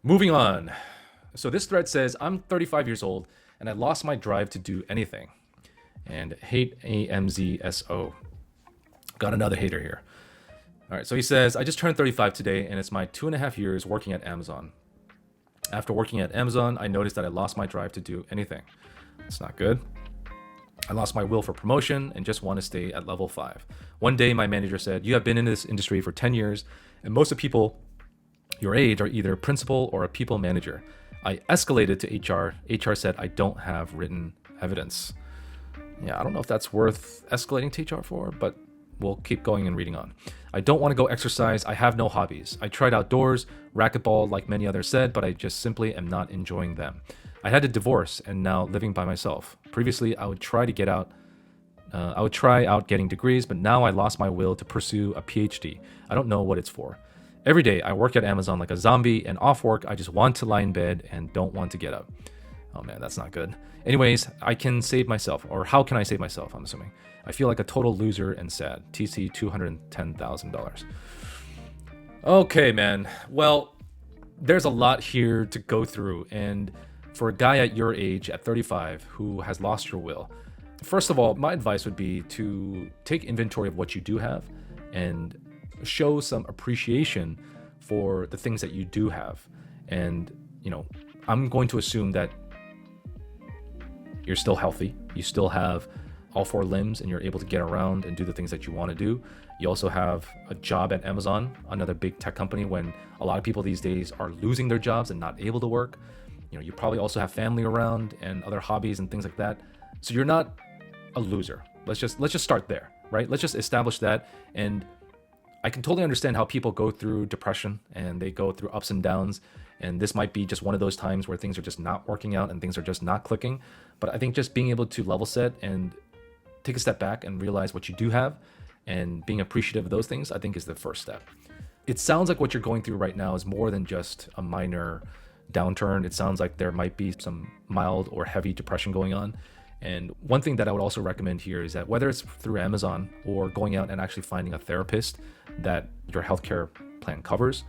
Moving on. So this thread says, I'm 35 years old and I lost my drive to do anything. And hate AMZSO. Got another hater here. All right, so he says, I just turned 35 today and it's my 2.5 years working at Amazon. After working at Amazon, I noticed that I lost my drive to do anything. It's not good. I lost my will for promotion and just want to stay at level 5. One day, my manager said, you have been in this industry for 10 years, and most of people your age are either a principal or a people manager. I escalated to HR. HR said, I don't have written evidence. Yeah, I don't know if that's worth escalating to HR for, but we'll keep going and reading on. I don't want to go exercise. I have no hobbies. I tried outdoors, racquetball, like many others said, but I just simply am not enjoying them. I had a divorce and now living by myself. Previously, I would try out getting degrees, but now I lost my will to pursue a PhD. I don't know what it's for. Every day, I work at Amazon like a zombie, and off work, I just want to lie in bed and don't want to get up. Oh man, that's not good. Anyways, I can save myself, or how can I save myself? I'm assuming. I feel like a total loser and sad. TC $210,000. Okay, man. Well, there's a lot here to go through, and for a guy at your age, at 35, who has lost your will, first of all, my advice would be to take inventory of what you do have and show some appreciation for the things that you do have. And, I'm going to assume that you're still healthy. You still have all 4 limbs and you're able to get around and do the things that you want to do. You also have a job at Amazon, another big tech company, when a lot of people these days are losing their jobs and not able to work. You probably also have family around and other hobbies and things like that. So you're not a loser. Let's just start there, right? Let's just establish that. And I can totally understand how people go through depression and they go through ups and downs. And this might be just one of those times where things are just not working out and things are just not clicking. But I think just being able to level set and take a step back and realize what you do have and being appreciative of those things, I think is the first step. It sounds like what you're going through right now is more than just a minor downturn. It sounds like there might be some mild or heavy depression going on. And one thing that I would also recommend here is that whether it's through Amazon or going out and actually finding a therapist that your healthcare plan covers,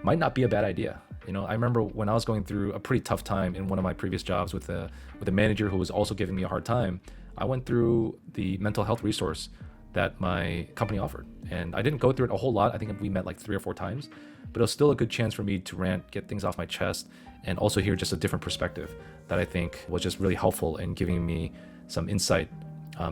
might not be a bad idea. I remember when I was going through a pretty tough time in one of my previous jobs with a manager who was also giving me a hard time. I went through the mental health resource that my company offered, and I didn't go through it a whole lot. I think we met like 3 or 4 times, but it was still a good chance for me to rant, get things off my chest, and also hear just a different perspective that I think was just really helpful in giving me some insight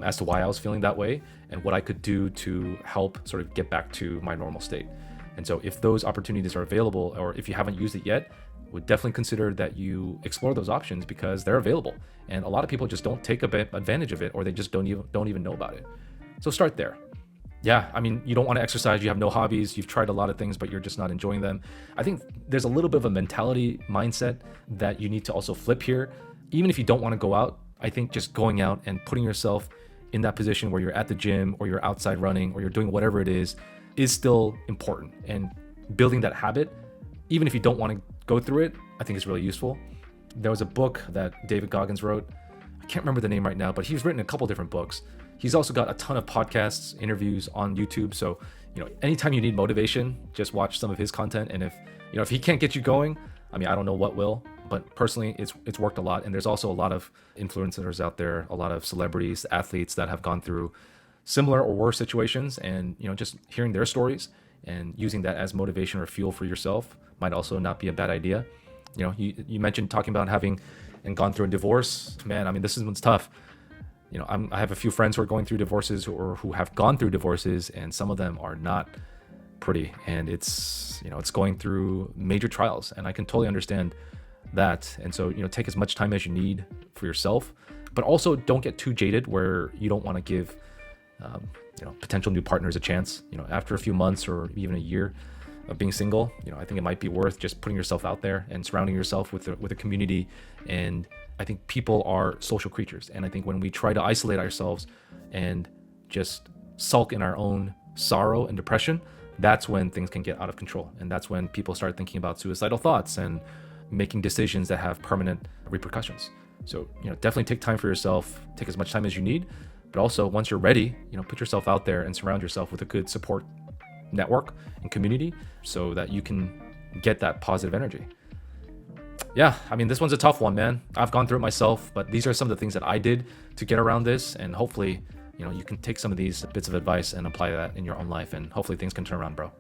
as to why I was feeling that way and what I could do to help sort of get back to my normal state. And so if those opportunities are available, or if you haven't used it yet, would definitely consider that you explore those options because they're available. And a lot of people just don't take advantage of it, or they just don't even know about it. So start there. Yeah, I mean, you don't want to exercise, you have no hobbies, you've tried a lot of things, but you're just not enjoying them. I think there's a little bit of a mentality mindset that you need to also flip here. Even if you don't want to go out, I think just going out and putting yourself in that position where you're at the gym or you're outside running or you're doing whatever it is still important. And building that habit, even if you don't want to go through it, I think is really useful. There was a book that David Goggins wrote. I can't remember the name right now, but he's written a couple different books. He's also got a ton of podcasts, interviews on YouTube. So, anytime you need motivation, just watch some of his content. And if he can't get you going, I mean, I don't know what will, but personally, it's worked a lot. And there's also a lot of influencers out there, a lot of celebrities, athletes that have gone through similar or worse situations. And, just hearing their stories and using that as motivation or fuel for yourself might also not be a bad idea. You mentioned talking about having and gone through a divorce. Man, I mean, this one's tough. I have a few friends who are going through divorces or who have gone through divorces, and some of them are not pretty. And it's going through major trials, and I can totally understand that. And so, take as much time as you need for yourself, but also don't get too jaded where you don't want to give, potential new partners a chance. After a few months or even a year of being single, I think it might be worth just putting yourself out there and surrounding yourself with a community. And I think people are social creatures. And I think when we try to isolate ourselves and just sulk in our own sorrow and depression, that's when things can get out of control. And that's when people start thinking about suicidal thoughts and making decisions that have permanent repercussions. So, definitely take time for yourself, take as much time as you need, but also once you're ready, put yourself out there and surround yourself with a good support network and community so that you can get that positive energy. yeah, I mean, this one's a tough one, man. I've gone through it myself, but these are some of the things that I did to get around this, and hopefully, you can take some of these bits of advice and apply that in your own life, and hopefully things can turn around, bro.